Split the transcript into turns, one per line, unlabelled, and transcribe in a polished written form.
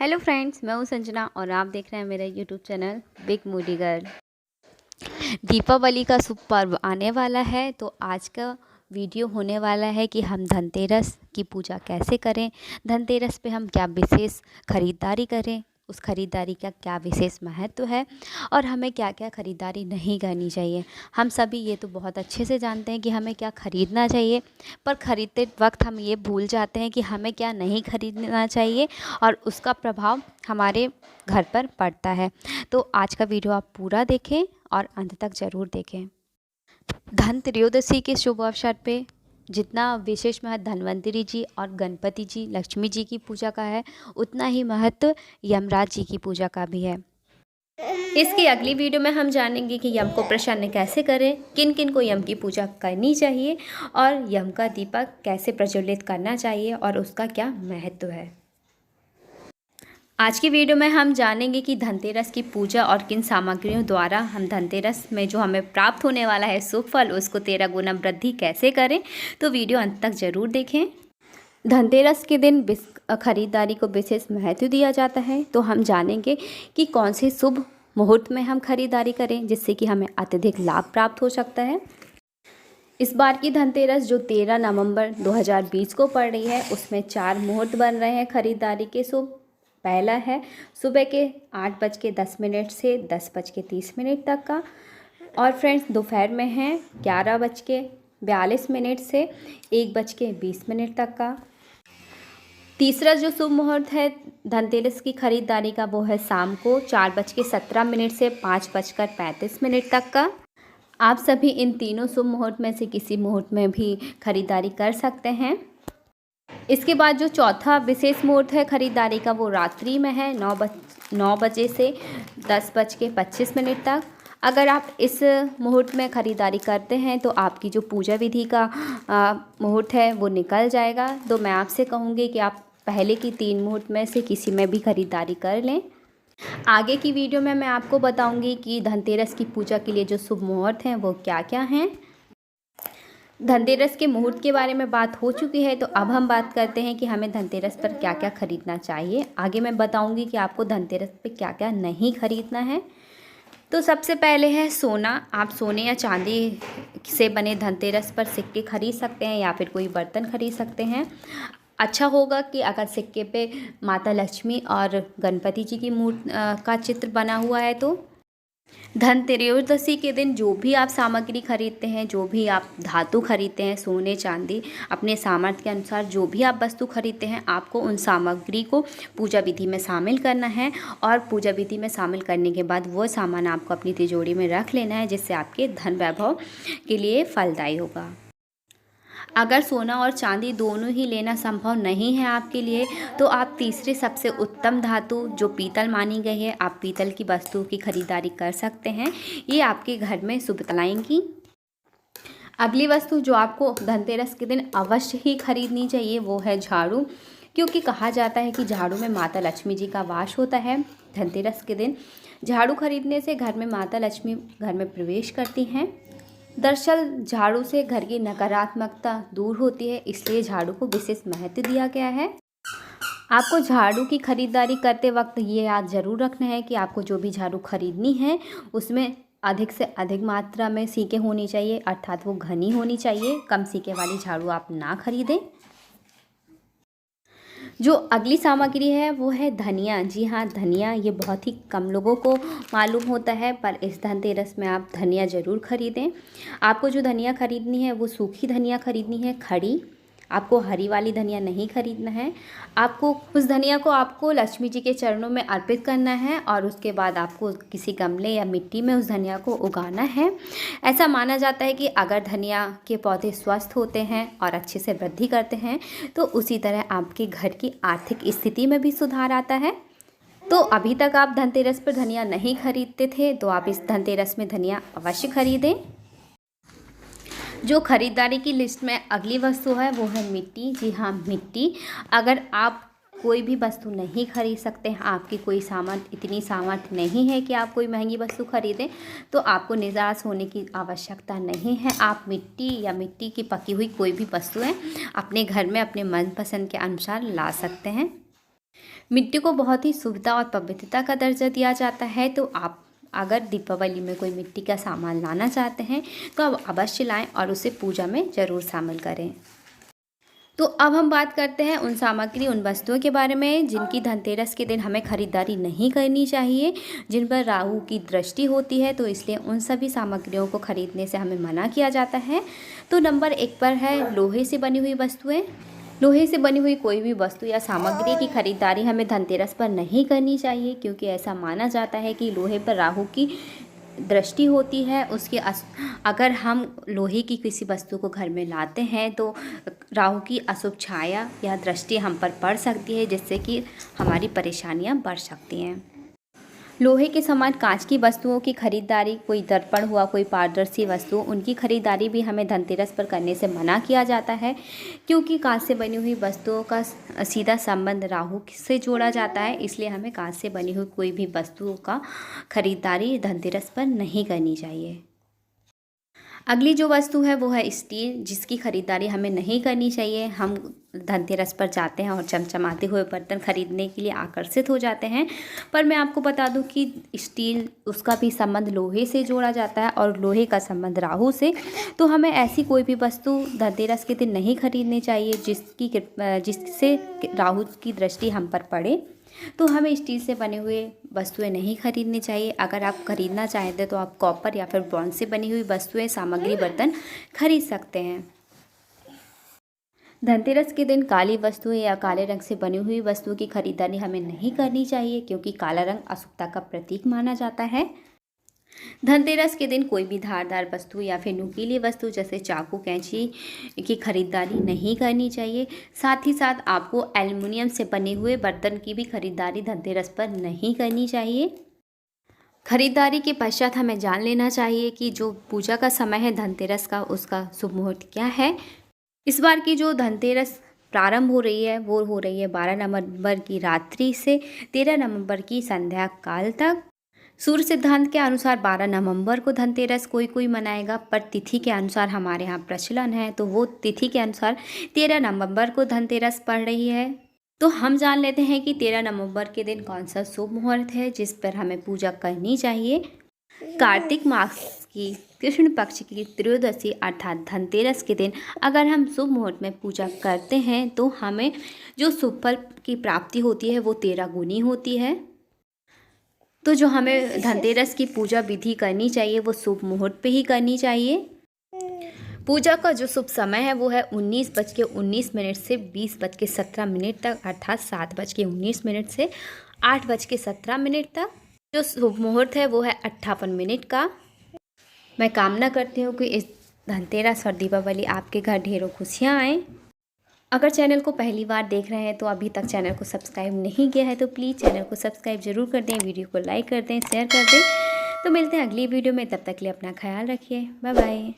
Hello friends, मैं हूँ संजना और आप देख रहे हैं मेरा YouTube channel big moody girl. Deepawali का शुभ पर्व आने वाला है, तो आज का वीडियो होने वाला है कि हम धनतेरस की पूजा कैसे करें, धनतेरस पे हम क्या विशेष खरीदारी करें, उस खरीदारी का क्या विशेष महत्व है और हमें क्या क्या खरीदारी नहीं करनी चाहिए। हम सभी ये तो बहुत अच्छे से जानते हैं कि हमें क्या ख़रीदना चाहिए, पर ख़रीदते वक्त हम ये भूल जाते हैं कि हमें क्या नहीं खरीदना चाहिए और उसका प्रभाव हमारे घर पर पड़ता है। तो आज का वीडियो आप पूरा देखें और अंत तक ज़रूर देखें। धनत्रयोदशी के शुभ अवसर पे जितना विशेष महत्व धन्वंतरी जी और गणपति जी, लक्ष्मी जी की पूजा का है, उतना ही महत्व यमराज जी की पूजा का भी है। इसकी अगली वीडियो में हम जानेंगे कि यम को प्रसन्न कैसे करें, किन किन को यम की पूजा करनी चाहिए और यम का दीपक कैसे प्रज्वलित करना चाहिए और उसका क्या महत्व है। आज की वीडियो में हम जानेंगे कि धनतेरस की पूजा और किन सामग्रियों द्वारा हम धनतेरस में जो हमें प्राप्त होने वाला है शुभ फल, उसको 13 गुना वृद्धि कैसे करें। तो वीडियो अंत तक ज़रूर देखें। धनतेरस के दिन खरीदारी को विशेष महत्व दिया जाता है, तो हम जानेंगे कि कौन से शुभ मुहूर्त में हम खरीदारी करें जिससे कि हमें अत्यधिक लाभ प्राप्त हो सकता है। इस बार की धनतेरस जो 13 नवंबर 2020 को पड़ रही है, उसमें 4 मुहूर्त बन रहे हैं खरीदारी के शुभ। पहला है सुबह के 8:10 से 10:30 तक का, और फ्रेंड्स दोपहर में है 11:42 से 1:20 तक का। तीसरा जो शुभ मुहूर्त है धनतेरस की खरीदारी का, वो है शाम को 4:17 से 5:35 तक का। आप सभी इन तीनों शुभ मुहूर्त में से किसी मुहूर्त में भी खरीदारी कर सकते हैं। इसके बाद जो चौथा विशेष मुहूर्त है खरीदारी का, वो रात्रि में है 9 बजे से 10:25 तक। अगर आप इस मुहूर्त में ख़रीदारी करते हैं तो आपकी जो पूजा विधि का मुहूर्त है वो निकल जाएगा। तो मैं आपसे कहूँगी कि आप पहले की 3 मुहूर्त में से किसी में भी खरीदारी कर लें। आगे की वीडियो में मैं आपको बताऊँगी कि धनतेरस की पूजा के लिए जो शुभ मुहूर्त हैं वो क्या क्या हैं। धनतेरस के मुहूर्त के बारे में बात हो चुकी है, तो अब हम बात करते हैं कि हमें धनतेरस पर क्या क्या खरीदना चाहिए। आगे मैं बताऊंगी कि आपको धनतेरस पे क्या क्या नहीं खरीदना है। तो सबसे पहले है सोना। आप सोने या चांदी से बने धनतेरस पर सिक्के खरीद सकते हैं या फिर कोई बर्तन खरीद सकते हैं। अच्छा होगा कि अगर सिक्के पे माता लक्ष्मी और गणपति जी की मूर्ति का चित्र बना हुआ है। तो धनत्रयोदशी के दिन जो भी आप सामग्री खरीदते हैं, जो भी आप धातु खरीदते हैं, सोने चांदी, अपने सामर्थ्य के अनुसार जो भी आप वस्तु खरीदते हैं, आपको उन सामग्री को पूजा विधि में शामिल करना है और पूजा विधि में शामिल करने के बाद वो सामान आपको अपनी तिजोरी में रख लेना है, जिससे आपके धन वैभव के लिए फलदायी होगा। अगर सोना और चांदी दोनों ही लेना संभव नहीं है आपके लिए, तो आप तीसरे सबसे उत्तम धातु जो पीतल मानी गई है, आप पीतल की वस्तुओं की खरीदारी कर सकते हैं। ये आपके घर में शुभ लाएंगी। अगली वस्तु जो आपको धनतेरस के दिन अवश्य ही खरीदनी चाहिए वो है झाड़ू, क्योंकि कहा जाता है कि झाड़ू में माता लक्ष्मी जी का वास होता है। धनतेरस के दिन झाड़ू खरीदने से घर में माता लक्ष्मी घर में प्रवेश करती हैं। दरअसल झाड़ू से घर की नकारात्मकता दूर होती है, इसलिए झाड़ू को विशेष महत्व दिया गया है। आपको झाड़ू की खरीदारी करते वक्त ये याद ज़रूर रखना है कि आपको जो भी झाड़ू खरीदनी है उसमें अधिक से अधिक मात्रा में सीकें होनी चाहिए, अर्थात वो घनी होनी चाहिए। कम सीके वाली झाड़ू आप ना खरीदें। जो अगली सामग्री है वो है धनिया। जी हाँ, धनिया ये बहुत ही कम लोगों को मालूम होता है, पर इस धनतेरस में आप धनिया ज़रूर खरीदें। आपको जो धनिया खरीदनी है वो सूखी धनिया खरीदनी है, खड़ी। आपको हरी वाली धनिया नहीं खरीदना है। आपको उस धनिया को आपको लक्ष्मी जी के चरणों में अर्पित करना है और उसके बाद आपको किसी गमले या मिट्टी में उस धनिया को उगाना है। ऐसा माना जाता है कि अगर धनिया के पौधे स्वस्थ होते हैं और अच्छे से वृद्धि करते हैं, तो उसी तरह आपके घर की आर्थिक स्थिति में भी सुधार आता है। तो अभी तक आप धनतेरस पर धनिया नहीं खरीदते थे, तो आप इस धनतेरस में धनिया अवश्य खरीदें। जो खरीदारी की लिस्ट में अगली वस्तु है वो है मिट्टी। जी हाँ, मिट्टी। अगर आप कोई भी वस्तु नहीं खरीद सकते हैं, आपकी कोई इतनी सामर्थ्य नहीं है कि आप कोई महंगी वस्तु खरीदें, तो आपको निराश होने की आवश्यकता नहीं है। आप मिट्टी या मिट्टी की पकी हुई कोई भी वस्तुएं अपने घर में अपने मनपसंद के अनुसार ला सकते हैं। मिट्टी को बहुत ही शुभता और पवित्रता का दर्जा दिया जाता है। तो आप अगर दीपावली में कोई मिट्टी का सामान लाना चाहते हैं तो आप अवश्य लाएं और उसे पूजा में ज़रूर शामिल करें। तो अब हम बात करते हैं उन सामग्री, उन वस्तुओं के बारे में जिनकी धनतेरस के दिन हमें खरीदारी नहीं करनी चाहिए, जिन पर राहु की दृष्टि होती है। तो इसलिए उन सभी सामग्रियों को खरीदने से हमें मना किया जाता है। तो नंबर 1 पर है लोहे से बनी हुई वस्तुएं। लोहे से बनी हुई कोई भी वस्तु या सामग्री की खरीदारी हमें धनतेरस पर नहीं करनी चाहिए, क्योंकि ऐसा माना जाता है कि लोहे पर राहु की दृष्टि होती है। अगर हम लोहे की किसी वस्तु को घर में लाते हैं तो राहु की अशुभ छाया या दृष्टि हम पर पड़ सकती है, जिससे कि हमारी परेशानियां बढ़ सकती हैं। लोहे के समान कांच की वस्तुओं की खरीदारी, कोई दर्पण हुआ, कोई पारदर्शी वस्तु, उनकी खरीदारी भी हमें धनतेरस पर करने से मना किया जाता है, क्योंकि कांच से बनी हुई वस्तुओं का सीधा संबंध राहु से जोड़ा जाता है। इसलिए हमें कांच से बनी हुई कोई भी वस्तुओं का खरीदारी धनतेरस पर नहीं करनी चाहिए। अगली जो वस्तु है वो है स्टील, जिसकी खरीदारी हमें नहीं करनी चाहिए। हम धनतेरस पर जाते हैं और चमचमाते हुए बर्तन खरीदने के लिए आकर्षित हो जाते हैं, पर मैं आपको बता दूं कि स्टील, उसका भी संबंध लोहे से जोड़ा जाता है और लोहे का संबंध राहु से। तो हमें ऐसी कोई भी वस्तु धनतेरस के दिन नहीं खरीदनी चाहिए जिससे राहु की दृष्टि हम पर पड़े। तो हमें स्टील से बने हुए वस्तुएं नहीं खरीदनी चाहिए। अगर आप खरीदना चाहते तो आप कॉपर या फिर ब्रॉन्ज से बनी हुई वस्तुएं, सामग्री, बर्तन खरीद सकते हैं। धनतेरस के दिन काली वस्तुएं या काले रंग से बनी हुई वस्तुओं की खरीदारी हमें नहीं करनी चाहिए, क्योंकि काला रंग अशुभता का प्रतीक माना जाता है। धनतेरस के दिन कोई भी धारदार वस्तु या फिर नुकीली वस्तु जैसे चाकू, कैंची की खरीदारी नहीं करनी चाहिए। साथ ही साथ आपको एल्युमिनियम से बने हुए बर्तन की भी खरीदारी धनतेरस पर नहीं करनी चाहिए। खरीदारी के पश्चात हमें जान लेना चाहिए कि जो पूजा का समय है धनतेरस का, उसका शुभ मुहूर्त क्या है। इस बार की जो धनतेरस प्रारंभ हो रही है वो हो रही है 12 नवंबर की रात्रि से 13 नवंबर की संध्या काल तक। सूर्य सिद्धांत के अनुसार 12 नवंबर को धनतेरस कोई मनाएगा, पर तिथि के अनुसार हमारे यहाँ प्रचलन है, तो वो तिथि के अनुसार 13 नवंबर को धनतेरस पड़ रही है। तो हम जान लेते हैं कि 13 नवंबर के दिन कौन सा शुभ मुहूर्त है जिस पर हमें पूजा करनी चाहिए। कार्तिक मास की कृष्ण पक्ष की त्रयोदशी अर्थात धनतेरस के दिन अगर हम शुभ मुहूर्त में पूजा करते हैं तो हमें जो शुभ फल की प्राप्ति होती है वो 13 गुनी होती है। तो जो हमें धनतेरस की पूजा विधि करनी चाहिए वो शुभ मुहूर्त पे ही करनी चाहिए। पूजा का जो शुभ समय है वो है 19:19 से 20:17 तक, अर्थात 7:19 से 8:17 तक। जो शुभ मुहूर्त है वो है 58 मिनट का। मैं कामना करती हूँ कि इस धनतेरस और दीपावली आपके घर ढेरों खुशियाँ आएँ। अगर चैनल को पहली बार देख रहे हैं तो अभी तक चैनल को सब्सक्राइब नहीं किया है तो प्लीज़ चैनल को सब्सक्राइब जरूर कर दें, वीडियो को लाइक कर दें, शेयर कर दें। तो मिलते हैं अगली वीडियो में, तब तक के लिए अपना ख्याल रखिए। Bye bye.